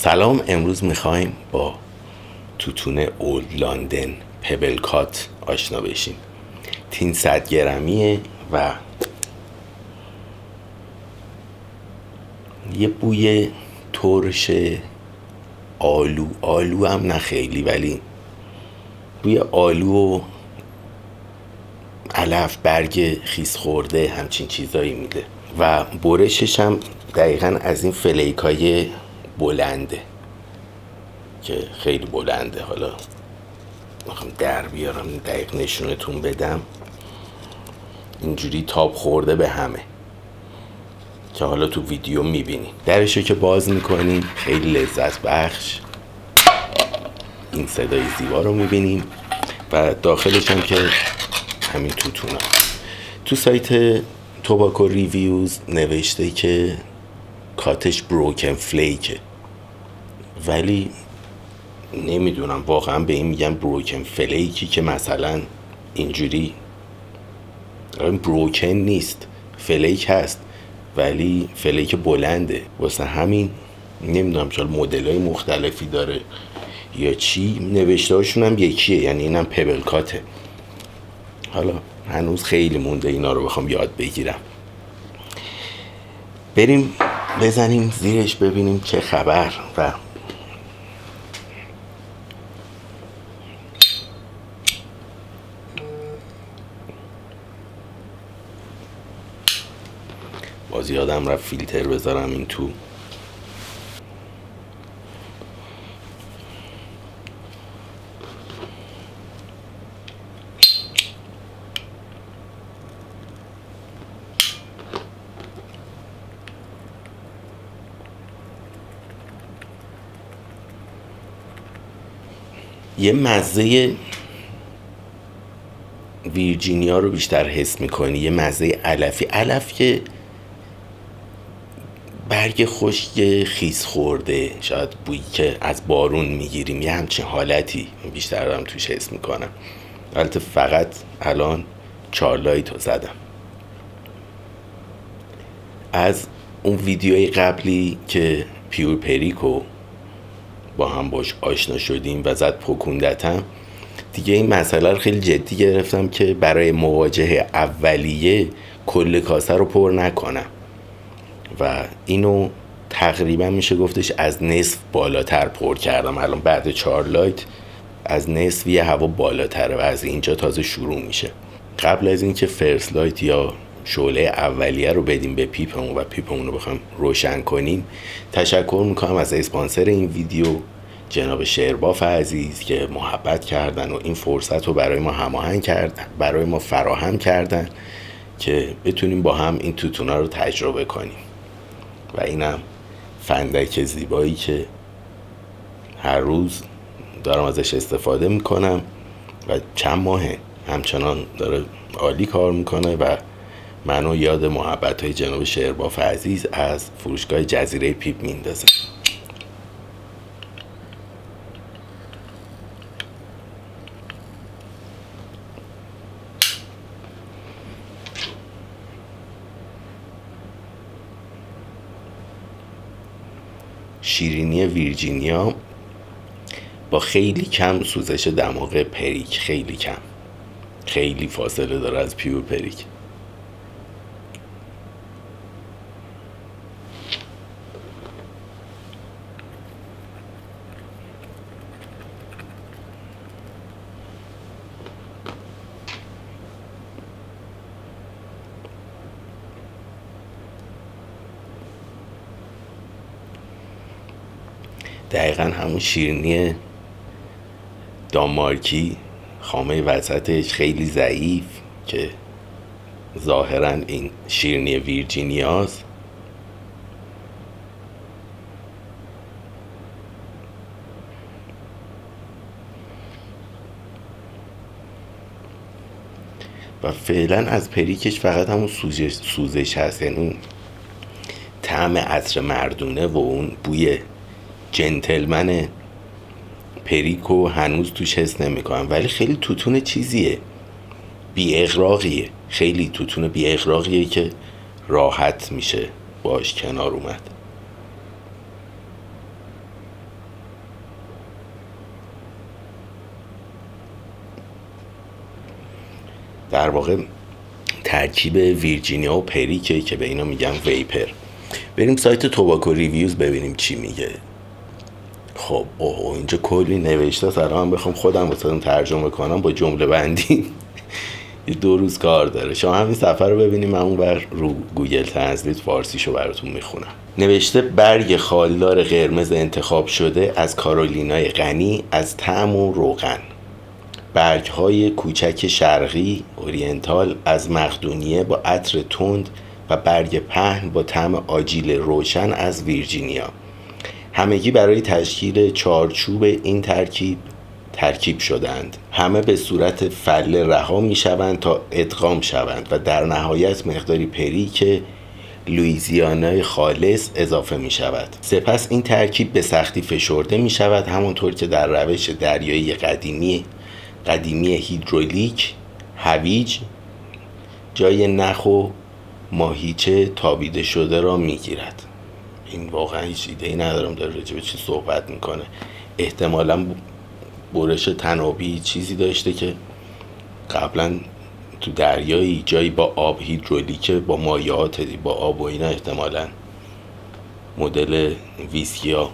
سلام. امروز میخوایم با توتون اولد لندن پبل کات آشنا بشیم. تین 100 گرمیه و یه بوی ترش آلو هم نه خیلی، ولی بوی آلو و علف، برگ خیس خورده، همچین چیزایی میده و برشش هم دقیقا از این فلیکای بلنده که خیلی بلنده. حالا میخوام در بیارم دقیق نشونتون بدم. اینجوری تاب خورده به همه که حالا تو ویدیو میبینیم. درشو که باز میکنیم خیلی لذت بخش این صدای زیبا رو میبینیم و داخلش هم که همین توتونا. تو سایت توباکو ریویوز نوشته که کاتش بروکن فلیکه، ولی نمیدونم واقعا به این میگن بروکن فلیکی که مثلا اینجوری بروکن نیست، فلیک هست ولی فلیک بلنده. واسه همین نمیدونم شاید مدل های مختلفی داره یا چی، نوشته هاشون هم یکیه، یعنی اینم پبل کاته. حالا هنوز خیلی مونده اینا رو بخوام یاد بگیرم. بریم بزنیم زیرش ببینیم چه خبر. و باز یادم رفت فیلتر بذارم این تو. یه مزه ویرجینیا رو بیشتر حس میکنی، یه مزه علفی، علف که برگ خشک خیس خورده، شاید بویی که از بارون میگیریم، یه همچین حالتی بیشتر دارم توش حس میکنم. البته فقط الان چارلایت رو زدم. از اون ویدیوی قبلی که پیور پریکو با هم باش آشنا شدیم و زد پکوندتم، دیگه این مسئله رو خیلی جدی گرفتم که برای مواجهه اولیه کل کاسه رو پر نکنم و اینو تقریبا میشه گفتش از نصف بالاتر پر کردم. الان بعد 4 لایت از نصف یه هوا بالاتره و از اینجا تازه شروع میشه. قبل از اینکه فرست لایت یا شعله اولیه رو بدیم به پیپمون و پیپمون رو بخوام روشن کنیم، تشکر میکنم از اسپانسر این ویدیو جناب شیرباف عزیز که محبت کردن و این فرصت رو برای ما هماهنگ کردن، برای ما فراهم کردن که بتونیم با هم این توتونا رو تجربه کنیم. و اینم فندک زیبایی که هر روز دارم ازش استفاده میکنم و چند ماهه همچنان داره عالی کار میکنه و منو یاد محبت های جناب شیرباف عزیز از فروشگاه جزیره پیپ میندازه. شیرینی ویرجینیا با خیلی کم سوزش دماغ پریک، خیلی کم، خیلی فاصله داره از پیور پریک. دقیقا همون شیرینی دانمارکی، خامه وسطش خیلی ضعیف که ظاهرا این شیرینی ویرجینیاست. و فعلا از پریکش فقط همون سوزش هست، یعنی اون طعم عطر مردونه و اون بوی جنتلمن پریکو هنوز توش حس نمی‌کنم. ولی خیلی توتون چیزیه، بی اغراقیه، خیلی توتون بی اغراقیه که راحت میشه باش کنار اومد. در واقع ترکیب ویرجینیا و پریکه که به اینا میگن ویپر. بریم سایت توباکو ریویوز ببینیم چی میگه. خب اینجا کلی نوشته، سر من بخوام خودم واسه ترجمه کنم با جمله بندی یه 2 روز کار داره. شما همین صفحه رو ببینیم، من اونور رو گوگل ترنسلیت فارسیشو براتون میخونم. نوشته برگ خالدار قرمز انتخاب شده از کارولینای غنی از طعم و روغن. برگ‌های کوچک شرقی اورینتال از مقدونیه با عطر تند و برگ پهن با طعم آجیل روشن از ویرجینیا. همگی برای تشکیل چارچوب این ترکیب شدند. همه به صورت فله رها می شوند تا ادغام شوند و در نهایت مقداری پریک لوئیزیانای خالص اضافه می شود. سپس این ترکیب به سختی فشرده می شود، همونطور که در روش دریایی قدیمی هیدرولیک هویج جای نخ و ماهیچه تابیده شده را می گیرد. این واقعا هیچ ایده‌ای ندارم داره راجع به چی صحبت میکنه. احتمالاً برش تنابی چیزی داشته که قبلا تو دریایی جایی با آب هیدرولیک با مایعات با آب و اینا احتمالاً مدل ویسکیا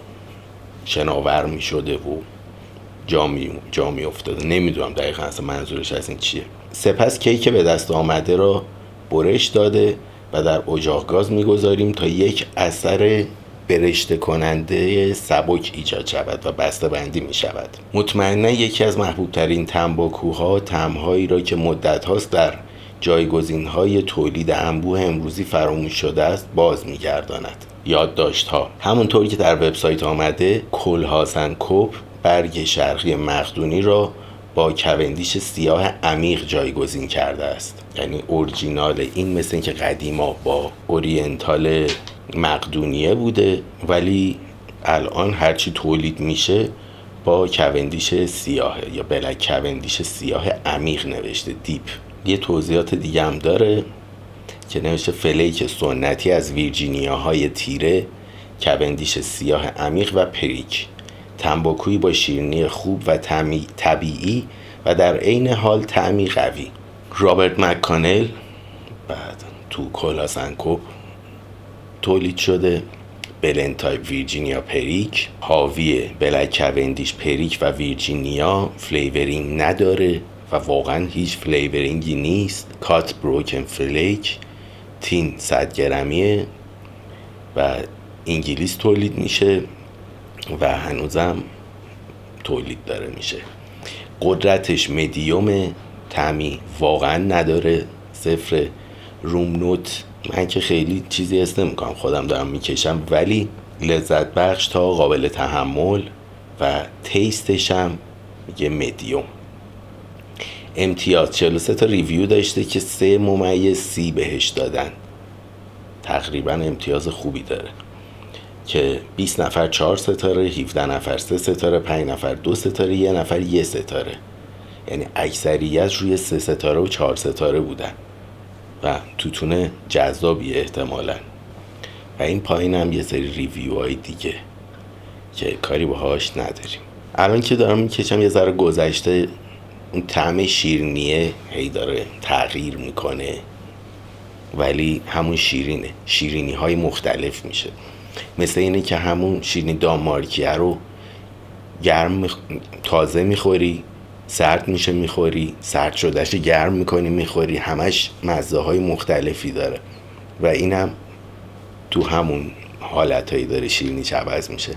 شناور می شده و جا می افتاده. نمیدونم دقیقا اصلا منظورش از این چیه. سپس کیک به دست آمده را برش داده و در اجاق گاز میگذاریم تا یک اثر برشته کننده سبک ایجاد شود و بسته بندی می شود. مطمئنا یکی از محبوب ترین تنباکوها طعم‌هایی را که مدت هاست در جایگزین های تولید انبوه امروزی فراموش شده است باز می گرداند. یادداشت ها: همونطور که در وبسایت آمده، کلهاسنکوپ برگ شرقی مقدونی را با کوندیش سیاه عمیق جایگزین کرده است. یعنی اورجینال این مثل اینکه قدیما با اورینتال مقدونیه بوده، ولی الان هرچی تولید میشه با کوندیش سیاه یا بلک کوندیش سیاه عمیق نوشته، دیپ. یه توضیحات دیگه هم داره که نوشته فلیک سنتی از ویرجینیاهای تیره، کوندیش سیاه عمیق و پریک، تنباکویی با شیرینی خوب و طبیعی و در عین حال طعمی قوی. رابرت مککانل بعد تو کلهاسنکوپ تولید شده. بلند تایپ ویرجینیا پریک، حاوی بلک کوندیش پریک و ویرجینیا، فلیورینگ نداره و واقعا هیچ فلیورینگی نیست. کات بروکن فلیک، تین 100 گرمیه و انگلیس تولید میشه و هنوزم تولید داره میشه. قدرتش مدیومه، طعمی واقعا نداره، 0. روم نوت من که خیلی چیزی حس نمی‌کنم، خودم دارم میکشم، ولی لذت بخش تا قابل تحمل و تیستش هم میگه مدیوم. امتیاز 43 تا ریویو داشته که 3/30 بهش دادن، تقریبا امتیاز خوبی داره که 20 نفر 4 ستاره، 17 نفر 3 ستاره، 5 نفر 2 ستاره، 1 نفر 1 ستاره. یعنی اکثریت روی 3 ستاره و 4 ستاره بودن و توتونه جذابیه احتمالاً. و این پایین هم یه سری ریویوهای دیگه که کاری باهاش نداریم. الان که دارم میکشم یه ذره گذشته، اون طعم شیرینیه هی داره تغییر میکنه، ولی همون شیرینی های مختلف میشه. مثل اینه که همون شیرینی دانمارکیه رو تازه میخوری، سرد میشه میخوری، سرد شدهش گرم میکنی میخوری، همش مزه های مختلفی داره و اینم تو همون حالتهایی داره شیرینیش عوض میشه.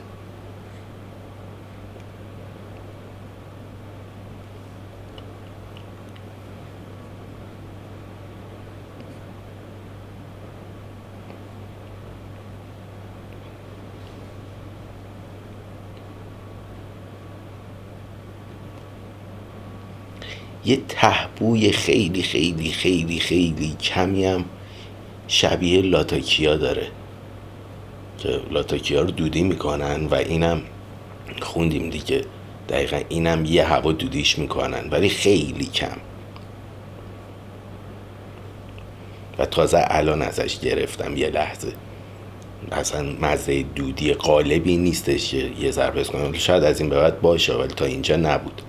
یه تهبوی خیلی خیلی خیلی خیلی کمی هم شبیه لاتاکیا داره که لاتاکیا رو دودی میکنن و اینم خوندیم دیگه، دقیقا اینم یه هوا دودیش میکنن ولی خیلی کم و تازه الان ازش گرفتم یه لحظه. اصلا مزه دودی غالبی نیستش که یه ضربه کنم، شاید از این به بعد باشه ولی تا اینجا نبود.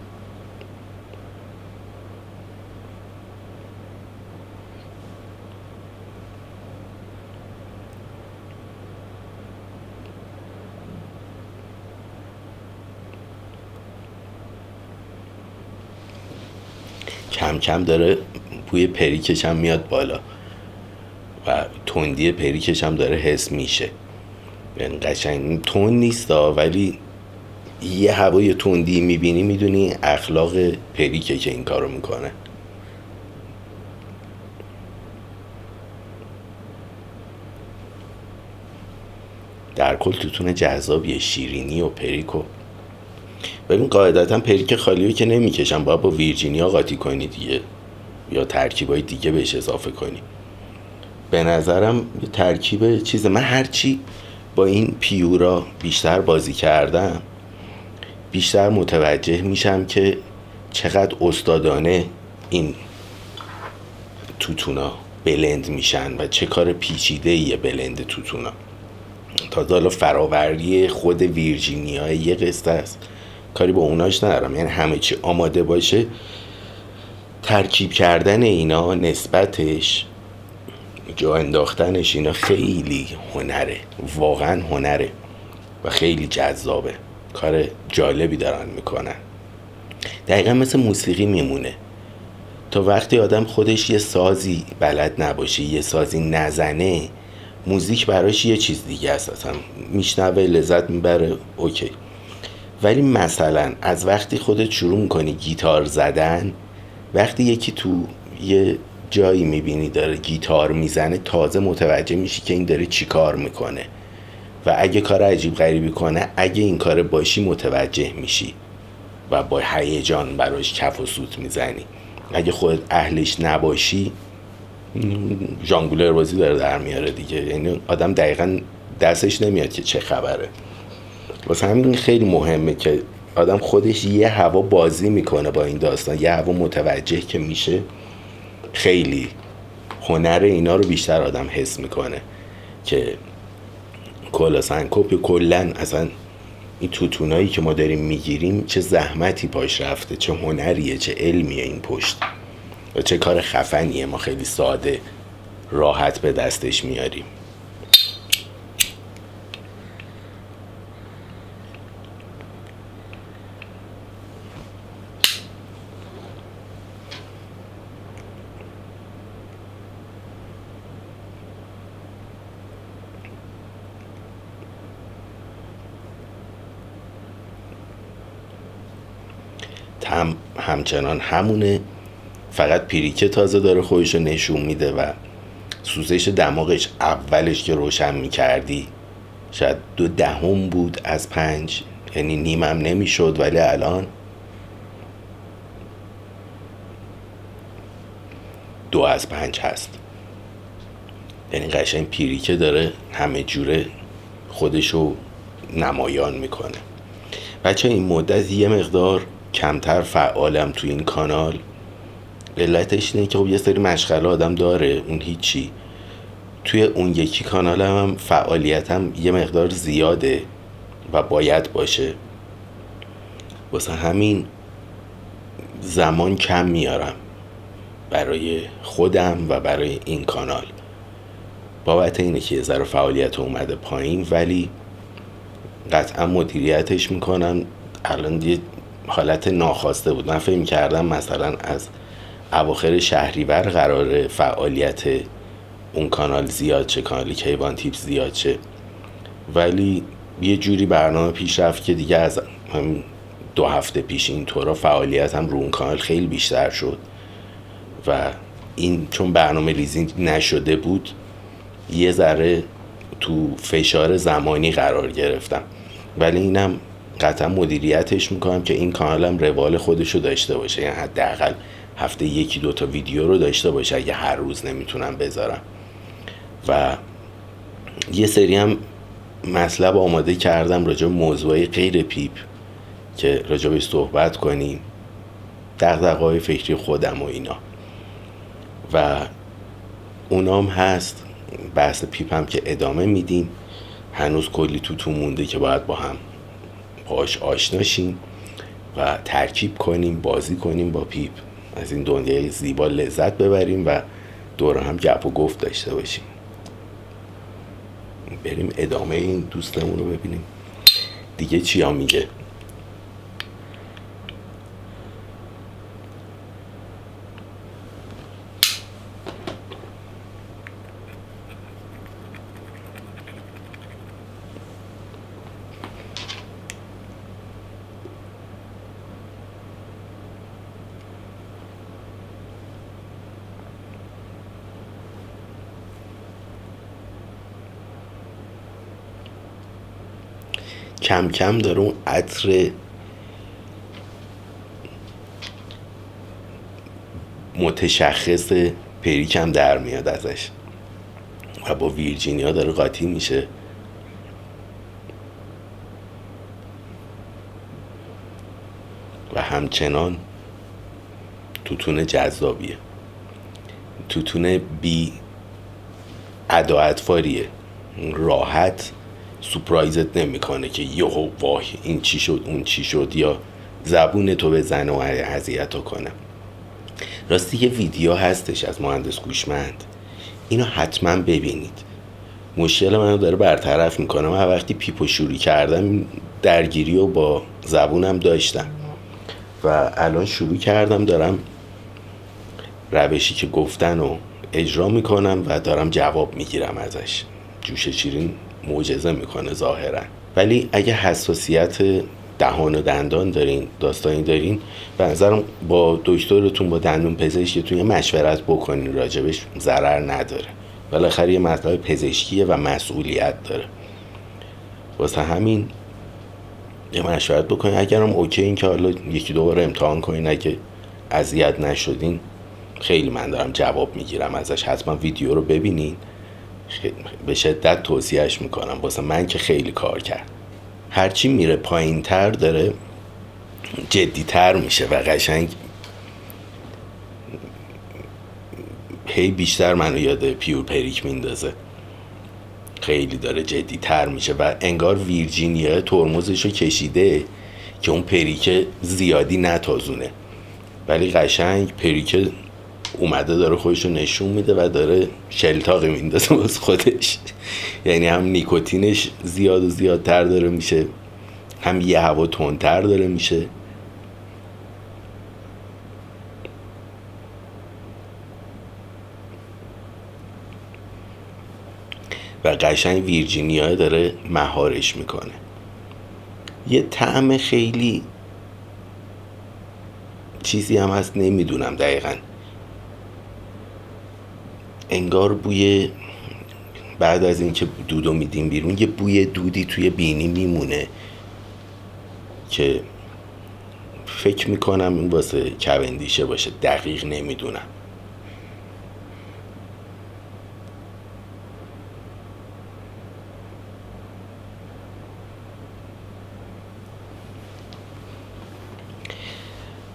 کم کم داره بوی پریکش هم میاد بالا و تندی پریکش هم داره حس میشه. یعنی قشنگ تند نیستا، ولی یه هوای تندی میبینی میدونی اخلاق پریکه که این کارو میکنه. در کل توتون جذابیه، شیرینی و پریکو. ببین قاعدتا پریک خالیو که نمیکشن، باید با ویرجینیا قاطی کنی دیگه یا ترکیبای دیگه بهش اضافه کنی. به نظرم ترکیب چیزه. من هرچی با این پیورا بیشتر بازی کردم بیشتر متوجه میشم که چقدر استادانه این توتونا بلند میشن و چه کار پیچیده یه بلند توتونا. تا حالا فراوری خود ویرجینیا یه قصه است، کاری با اوناش ندارم. یعنی همه چی آماده باشه، ترکیب کردن اینا، نسبتش، جا انداختنش، اینا خیلی هنره، واقعا هنره و خیلی جذابه. کار جالبی دارن میکنن. دقیقا مثل موسیقی میمونه. تا وقتی آدم خودش یه سازی بلد نباشه، یه سازی نزنه، موزیک براش یه چیز دیگه است. اصلا میشنوه لذت میبره، اوکی. ولی مثلا از وقتی خودت شروع میکنی گیتار زدن، وقتی یکی تو یه جایی میبینی داره گیتار میزنه، تازه متوجه میشی که این داره چی کار میکنه و اگه کار عجیب غریبی کنه، اگه این کار باشی متوجه میشی و با هیجان براش کف و سوت میزنی. اگه خودت اهلش نباشی، ژانگولر بازی داره در میاره دیگه. یعنی آدم دقیقاً دستش نمیاد که چه خبره. واسه همین خیلی مهمه که آدم خودش یه هوا بازی میکنه با این داستان، یه هوا متوجه که میشه. خیلی هنر اینا رو بیشتر آدم حس میکنه که کلاسنکوپ یا کلن اصلا این توتونایی که ما داریم میگیریم چه زحمتی پاش رفته، چه هنریه، چه علمیه این پشت و چه کار خفنیه. ما خیلی ساده راحت به دستش میاریم. همچنان همونه، فقط پیریکه تازه داره خودشو نشون میده و سوزش دماغش اولش که روشن میکردی شاید 2/10 بود از 5، یعنی نیمم نمیشد، ولی الان 2/5 هست. یعنی قشنگ پیریکه داره همه جوره خودشو نمایان میکنه. بچه این مدت یه مقدار کمتر فعالم تو این کانال. علتش اینه که خب یه سری مشغله آدم داره، اون هیچی. توی اون یکی کانالم هم فعالیتم یه مقدار زیاده و باید باشه، واسه همین زمان کم میارم برای خودم و برای این کانال. بابت اینه که یه ذره فعالیت اومده پایین، ولی قطعا مدیریتش میکنم. الان یه حالت ناخواسته بود. من فکر کردم مثلا از اواخر شهریور قراره فعالیت اون کانال زیاد شه، کانال کیوان تیپس زیاد شه، ولی یه جوری برنامه پیش رفت که دیگه از هم 2 هفته پیش اینطورا فعالیت هم رو اون کانال خیلی بیشتر شد و این چون برنامه ریزی نشده بود یه ذره تو فشار زمانی قرار گرفتم. ولی اینم قطعا مدیریتش میکنم که این کانالم روال خودشو داشته باشه، یعنی حداقل هفته 1-2 تا ویدیو رو داشته باشه اگه هر روز نمیتونم بذارم. و یه سری هم مطلب آماده کردم راجع به موضوعی غیر پیپ که راجع بهش صحبت کنیم، دغدغه‌های فکری خودم و اینا، و اونام هست. بحث پیپ هم که ادامه میدیم. هنوز کلی تو مونده که باید با هم باش آشناشیم و ترکیب کنیم، بازی کنیم با پیپ، از این دنیای زیبا لذت ببریم و دور هم گپ و گفت داشته باشیم. بریم ادامه این دوستمون رو ببینیم دیگه چیا میگه. کم کم داره اون عطر متشخص پریک هم در میاد ازش و با ویرجینیا داره قاطی میشه. و همچنان توتون جذابیه، توتون بی ادا اطفاریه، راحت سورپرایزت نمیکنه که یهو واه این چی شد اون چی شد یا زبون تو بزنه و اذیتو کنه. راستی یه ویدیو هستش از مهندس گوشمند، اینو حتما ببینید، مشکل منو داره برطرف میکنه. من وقتی پیپو شروع کردم درگیری رو با زبونم داشتم و الان شروع کردم دارم روشی که گفتن رو اجرا میکنم و دارم جواب میگیرم ازش. جوش شیرین معجزه میکنه ظاهرا، ولی اگه حساسیت دهان و دندان دارین، داستانی دارین، به نظرم با دکترتون، با دندون پزشکتون یه مشورت بکنین، راجبش ضرر نداره. بالاخره یه مطلب پزشکیه و مسئولیت داره. واسه همین یه مشورت بکنین. اگرم اوکی این که حالا یکی دو بار امتحان کنین، اگه اذیت نشدین خیلی من دارم جواب میگیرم ازش. حتما ویدیو رو ببینین، به شدت توصیهش میکنم. واسه من که خیلی کار کرد. هرچی میره پایین تر داره جدی تر میشه و قشنگ هی بیشتر منو یاد پیور پریک میندازه. خیلی داره جدی تر میشه و انگار ویرجینیا ترمزشو کشیده که اون پریک زیادی نتازونه، ولی قشنگ پریک اومده داره خودشو نشون میده و داره شلتاقی میندازه واسه خودش. یعنی هم نیکوتینش زیاد و زیادتر داره میشه، هم یه هوا تندتر داره میشه. و قشنگ ویرجینیا داره مهارش میکنه. یه طعم خیلی چیزی هم هست، نمیدونم دقیقاً، انگار بوی بعد از اینکه دودو میدیم بیرون یه بوی دودی توی بینی میمونه که فکر میکنم این واسه کاوندیشه باشه، دقیق نمیدونم.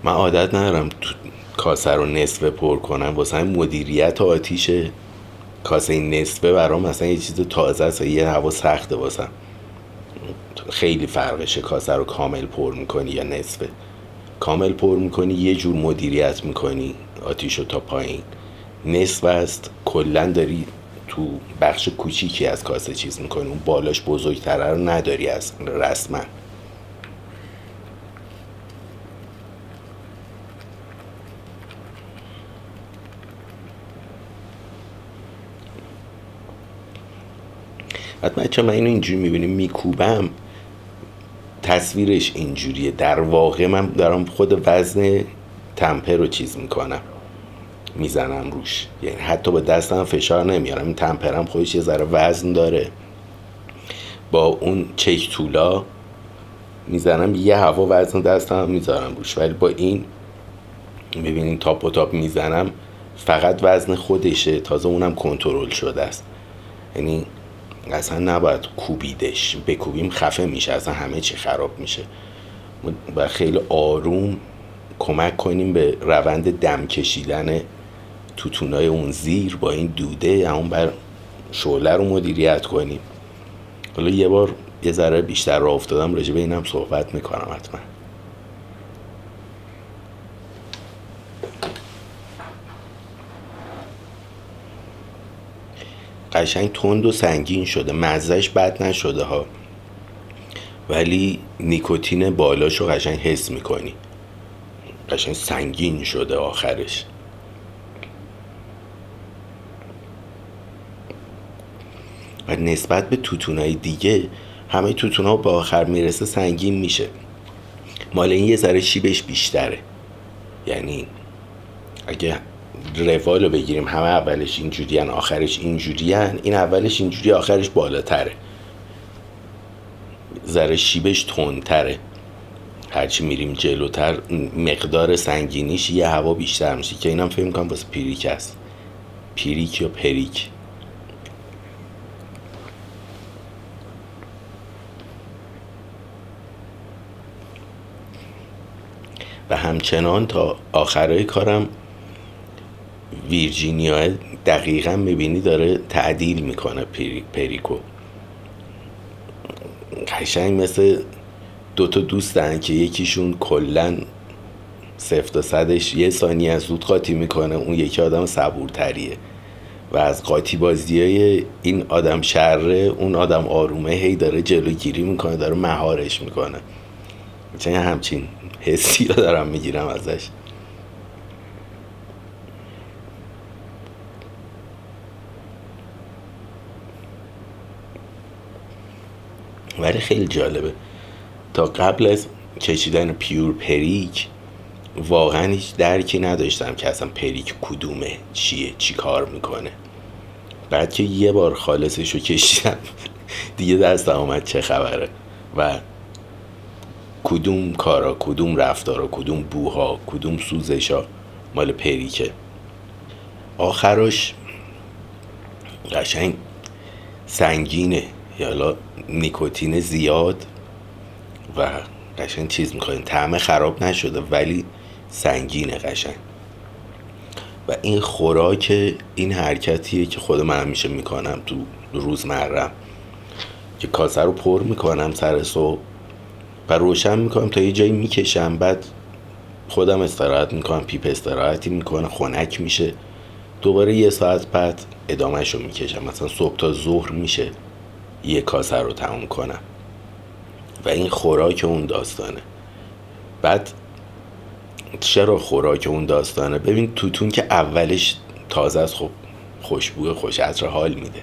من عادت ندارم کاسه رو نصفه پر کنم، واسه همین مدیریت آتیش کاسه نصفه برام مثلا یه چیز تازه است، یه هوا سخته واسم. خیلی فرقشه کاسه رو کامل پر میکنی یا نصفه. کامل پر میکنی یه جور مدیریت میکنی آتیشو تا پایین، نصف است کلن داری تو بخش کوچیکی از کاسه چیز میکنی، اون بالاش بزرگتره رو نداری از رسما. حتما چون من اینو اینجوری میبینیم میکوبم تصویرش اینجوریه، در واقع من دارم خود وزن تمپر رو چیز میکنم، میزنم روش. یعنی حتی با دستم فشار نمیارم، این تمپرم خودش یه ذره وزن داره، با اون چک تولا میزنم یه هوا وزن دستم میذارم روش، ولی با این ببینین تاپ و تاپ میزنم فقط وزن خودشه، تازه اونم کنترل شده است. یعنی اصلا نباید کوبیدش، بکوبیم خفه میشه، اصلا همه چی خراب میشه. و خیلی آروم کمک کنیم به روند دم کشیدن توتونای اون زیر با این دوده، اون بر شعله رو مدیریت کنیم. حالا یه بار یه ذره بیشتر راه افتادم راجع به اینم صحبت میکنم حتما. قشنگ تند و سنگین شده، مزهش بد نشده ها، ولی نیکوتین بالاشو قشنگ حس میکنی، قشنگ سنگین شده آخرش. و نسبت به توتونای دیگه همه توتونا به آخر میرسه سنگین میشه، مال این یه ذره شیبش بیشتره. یعنی اگه روالو بگیریم همه اولش اینجوریان آخرش اینجوریان، این اولش اینجوری آخرش بالاتره. ذره شیبش تندتره، هرچی میریم جلوتر مقدار سنگینیش یه هوا بیشتر میشه که اینم فکر میکنم واسه پیریک هست، پیریک یا پریک. و همچنان تا آخرای کارم ویرجینیا دقیقا میبینی داره تعدیل میکنه پریکو. قشنگ مثل دوتا دوستن که یکیشون کلن 0 تا 100ش یه ثانیه از زود قاطی میکنه، اون یکی آدم صبورتریه و از قاطی بازیای این آدم شره اون آدم آرومه هی داره جلوگیری میکنه، داره مهارش میکنه. چون همچین حسی رو دارم میگیرم ازش. ولی خیلی جالبه، تا قبل از کشیدن پیور پریک واقعا هیچ درکی نداشتم که اصلا پریک کدومه، چیه، چی کار میکنه. بعد که یه بار خالصش رو کشیدم دیگه دستم آمد چه خبره و کدوم کارا، کدوم رفتارا، کدوم بوها، کدوم سوزشا مال پریکه. آخرش قشنگ سنگینه، یالا نیکوتین زیاد و قشنگ چیز میکنه، طعم خراب نشده ولی سنگینه قشنگ. و این خوراک، این حرکتیه که خود من همیشه میکنم تو روزمرم، که کاسه رو پر میکنم سر صبح و روشن میکنم تا یه جایی میکشم، بعد خودم استراحت میکنم، پیپ استراحتی میکنه، خنک میشه، دوباره 1 ساعت بعد ادامهش رو میکشم. مثلا صبح تا ظهر میشه یه کاسه رو تموم کنم و این خوراک اون داستانه. بعد چرا خوراک اون داستانه؟ ببین توتون که اولش تازه است، خب خوشبوه، خوش عطر، حال میده،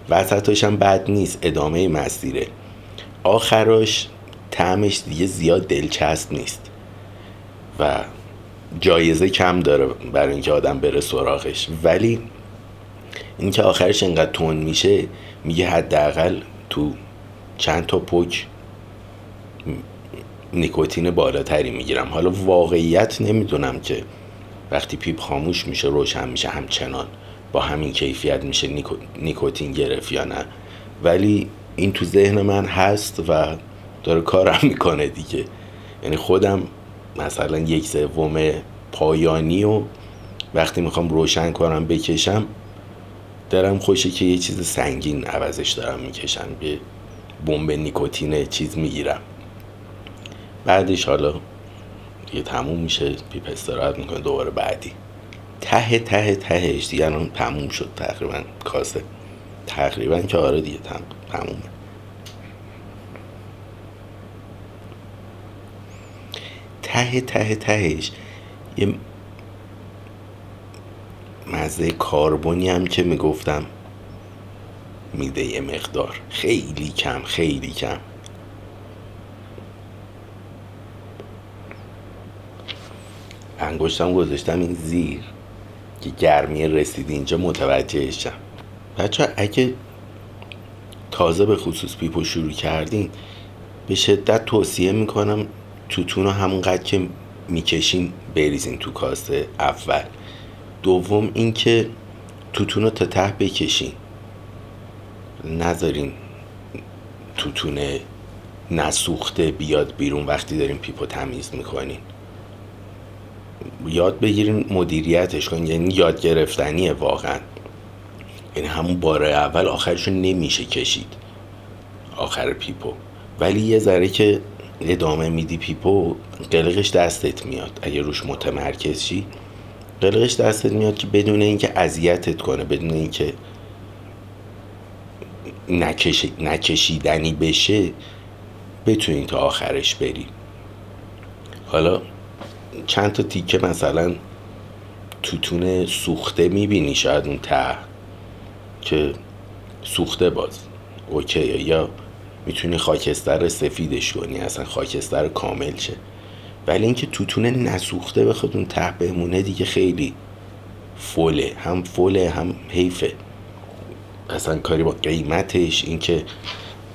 وسطش هم بد نیست، ادامه مسیره، آخرش طعمش دیگه زیاد دلچسب نیست و جایزه کم داره برای اینکه آدم بره سراغش. ولی اینکه آخرش انقدر تند میشه، میگه حداقل تو چند تا پک نیکوتین بالاتری میگیرم. حالا واقعیت نمیدونم که وقتی پیپ خاموش میشه روشن میشه همچنان با همین کیفیت میشه نیکوتین گرفت یا نه، ولی این تو ذهن من هست و داره کارم میکنه دیگه. یعنی خودم مثلا 1/3 پایانی و وقتی میخوام روشن کنم بکشم دارم خوشه که یه چیز سنگین عوضش دارم میکشم، یه بمب نیکوتین چیز میگیرم، بعدش حالا دیگه تموم میشه، پیپ استراحت میکنه، دوباره بعدی. تهش دیگه الان تموم شد تقریبا کاسه، تقریبا که آره دیگه تمومه. تهش یه مزه کاربونی هم که میگفتم میده، یه مقدار خیلی کم خیلی کم. انگشتم گذاشتم این زیر که گرمی رسید اینجا متوجهشم. بچه اگه تازه به خصوص پیپو شروع کردین به شدت توصیه میکنم توتون رو همونقدر که میکشین بریزین تو کاسه اول. دوم اینکه توتون رو تا ته بکشین، نذارین توتون نسوخته بیاد بیرون وقتی دارین پیپو تمیز میکنین. یاد بگیرین مدیریتش کنین، یعنی یاد گرفتنیه واقعا. یعنی همون بار اول آخرشو نمیشه کشید آخر پیپو، ولی یه ذره که ادامه میدی پیپو قلقش دستت میاد. اگه روش متمرکز شی قلقش دستت میاد که بدون اینکه اذیتت کنه، بدون اینکه نکشیدنی بشه بتونی تا آخرش بری. حالا چند تا تیکه مثلا توتون سوخته میبینی شاید اون ته که سوخته باز اوکیه، یا میتونی خاکستر سفیدش کنی اصلا خاکستر کامل شه. ولی اینکه توتون نسوخته بخواد اون ته بمونه دیگه خیلی فوله، هم حیفه اصلا کاری با قیمتش. اینکه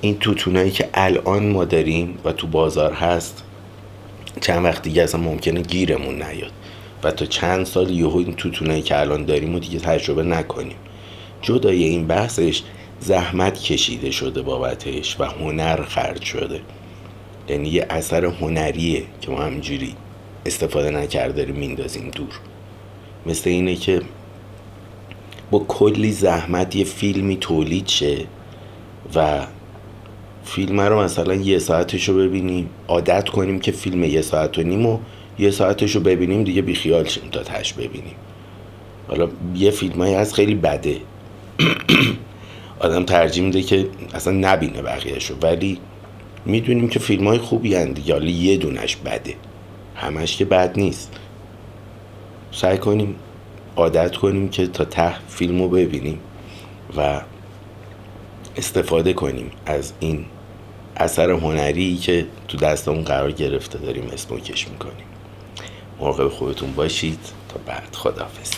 این توتونایی که الان ما داریم و تو بازار هست چند وقت دیگه اصلا ممکنه گیرمون نیاد و تا چند سال یهو این توتونایی که الان داریم و دیگه تجربه نکنیم. جدای این بحثش زحمت کشیده شده بابتش و هنر خرج شده، یعنی یه اثر هنریه که ما همینجوری استفاده نکرده داریم میندازیم دور. مثل اینه که با کلی زحمت یه فیلمی تولید شه و فیلم رو مثلا 1 ساعتشو ببینیم، عادت کنیم که فیلم 1 ساعت و نیم و 1 ساعتشو ببینیم دیگه بیخیال شیم تا تاش ببینیم. حالا یه فیلمایی هست خیلی بده آدم ترجیح میده که اصلا نبینه بقیهشو، ولی میدونیم که فیلمای خوبی هن دیگه، حالا یه دونش بده، همش که بد نیست. سعی کنیم عادت کنیم که تا ته فیلمو ببینیم و استفاده کنیم از این اثر هنری که تو دستمون قرار گرفته داریم اسموکش میکنیم. مراقب خودتون باشید. تا بعد، خداحافظ.